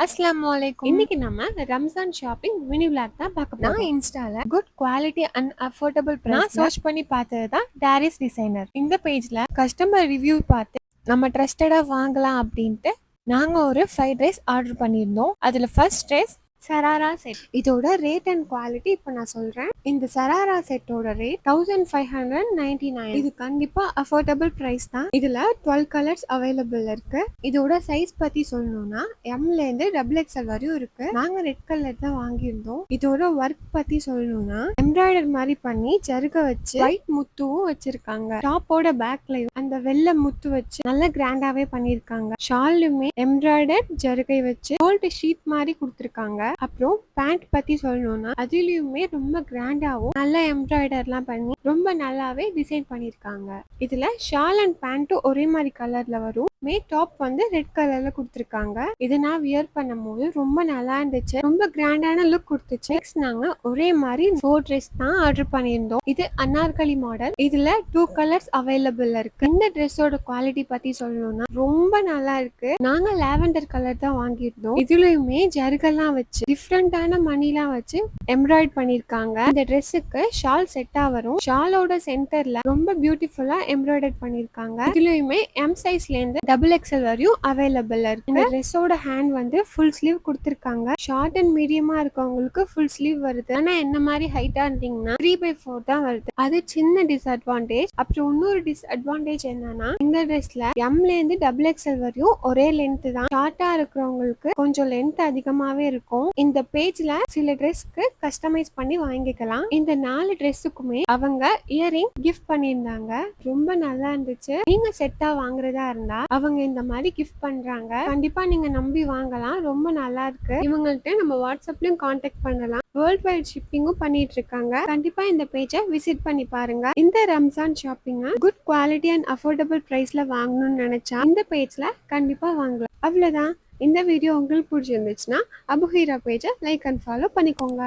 அஸ்ஸலாமு அலைக்கும். இன்னைக்கு நம்ம ரம்ஜான் ஷாப்பிங் மினி விளாக் தான் பார்க்க போறோம். நான் இன்ஸ்டால good quality and affordable price search பண்ணி பார்த்தது தான் டாரிஸ் டிசைனர். இந்த பேஜ்ல கஸ்டமர் ரிவ்யூ பார்த்து நம்ம ட்ரஸ்டடா வாங்கலாம் அப்படின்ட்டு நாங்க ஒரு ஃப்ரைட் ரைஸ் ஆர்டர் பண்ணியிருந்தோம். அதுல ஃபர்ஸ்ட் ரைஸ் சராரா செட். இதோட ரேட் அண்ட் குவாலிட்டி இப்போ நான் சொல்றேன். இந்த சராரா செட்டோட ரேட் 1599. இது கண்டிப்பா அஃபோர்டபுள் பிரைஸ் தான். இதுல 12 கலர்ஸ் அவைலபிள் இருக்கு. இதோட சைஸ் பத்தி சொல்லணும்னா எம்ல இருந்து டபுள் எக்ஸ்எல் வரையும் இருக்கு. நாங்க ரெட் கலர் தான் வாங்கியிருந்தோம். இதோட ஒர்க் பத்தி சொல்லணும்னா எம்ப்ராய்டர் மாதிரி பண்ணி ஜருக வச்சு ஒயிட் முத்துவும் வச்சிருக்காங்க. டாப்போட பேக்லயும் அந்த வெள்ளை முத்து வச்சு நல்ல கிராண்டாவே பண்ணிருக்காங்க. ஷாலுமே எம்ப்ராய்டர் ஜருகை வச்சு கோல்டு ஷீட் மாதிரி கொடுத்துருக்காங்க. அப்புறம் பேண்ட் பத்தி சொல்லணும்னா அதுலயுமே ரொம்ப கிராண்டாவும் நல்ல எம்ப்ராய்டர்லாம் பண்ணி ரொம்ப நல்லாவே டிசைன் பண்ணிருக்காங்க. இதுல ஷால் அண்ட் பேண்ட்டும் ஒரே மாதிரி கலர்ல வரும். டாப் வந்து ரெட் கலர்ல கொடுத்துருக்காங்க. இதை நான் வியர் பண்ணும்போது ரொம்ப நல்லா இருந்துச்சு. ரொம்ப கிராண்டான லுக் கொடுத்துச்சு. நெக்ஸ்ட் நாங்க ஒரே மாதிரி 4 ட்ரெஸ் தான் ஆர்டர் பண்ணியிருந்தோம். இது அனார்கலி மாடல். இதுல 2 கலர்ஸ் அவைலபிள் இருக்கு. இந்த ட்ரெஸ்ஸோட குவாலிட்டி பத்தி சொல்லணும்னா ரொம்ப நல்லா இருக்கு. நாங்க லாவெண்டர் கலர் தான் வாங்கியிருந்தோம். இதுலயுமே ஜருகெல்லாம் வச்சு டிஃப்ரெண்டான மணிலாம் வச்சு எம்ப்ராய்ட் பண்ணிருக்காங்க. இந்த ட்ரெஸ்ஸுக்கு ஷால் செட்டா வரும். ஷாலோட சென்டர்ல ரொம்ப பியூட்டிஃபுல்லா எம்ப்ராய்டர் பண்ணிருக்காங்க. இதுலயுமே எம் சைஸ்ல இருந்து டபுள் எக்ஸ்எல் வரையும் அவைலபிள் இருக்கு. இந்த ட்ரெஸ்ஸோட ஹேண்ட் வந்து ஃபுல் ஸ்லீவ் கொடுத்திருக்காங்க. ஷார்ட் அண்ட் மீடியமா இருக்கவங்களுக்கு ஃபுல் ஸ்லீவ் வருது. ஆனா என்ன மாதிரி ஹைட்டா இருந்தீங்கன்னா 3/4 தான் வருது. அது சின்ன டிஸ்அட்வான்டேஜ். அப்புறம் இன்னொரு டிஸ்அட்வான்டேஜ் என்னன்னா இந்த ட்ரெஸ்ல எம்ல இருந்து டபுள் எக்ஸ்எல் வரையும் ஒரே லென்த் தான். ஷார்ட்டா இருக்கிறவங்களுக்கு கொஞ்சம் லென்த் அதிகமாவே இருக்கும். இந்த பேஜ்ல சில ட்ரெஸ்க்கு கஸ்டமைஸ் பண்ணி வாங்கிக்கலாம். இந்த 4 ட்ரெஸ்ஸுக்குமே அவங்க இயரிங் கிஃப்ட் பண்ணியிருந்தாங்க. ரொம்ப நல்லா இருந்துச்சு. நீங்க செட்டா வாங்குறதா இருந்தா அவங்க இந்த மாதிரி கிஃப்ட் பண்றாங்க. கண்டிப்பா நீங்க நம்பி வாங்கலாம். ரொம்ப நல்லா இருக்கு. இவங்கள்ட்ட நம்ம வாட்ஸ்அப்லயும் கான்டாக்ட் பண்ணலாம். வேர்ல்ட் வைட் ஷிப்பிங்கும் பண்ணிட்டு இருக்காங்க. கண்டிப்பா இந்த பேஜை விசிட் பண்ணி பாருங்க. இந்த Ramzan shopping good quality and affordable பிரைஸ்ல வாங்கணும்னு நினைச்சா இந்த பேஜ்ல கண்டிப்பா வாங்கலாம். அவ்வளவுதான். இந்த வீடியோ உங்களுக்கு பிடிச்சிருந்துச்சுன்னா அபுஹீரா பேஜை லைக் அண்ட் ஃபாலோ பண்ணிக்கோங்க.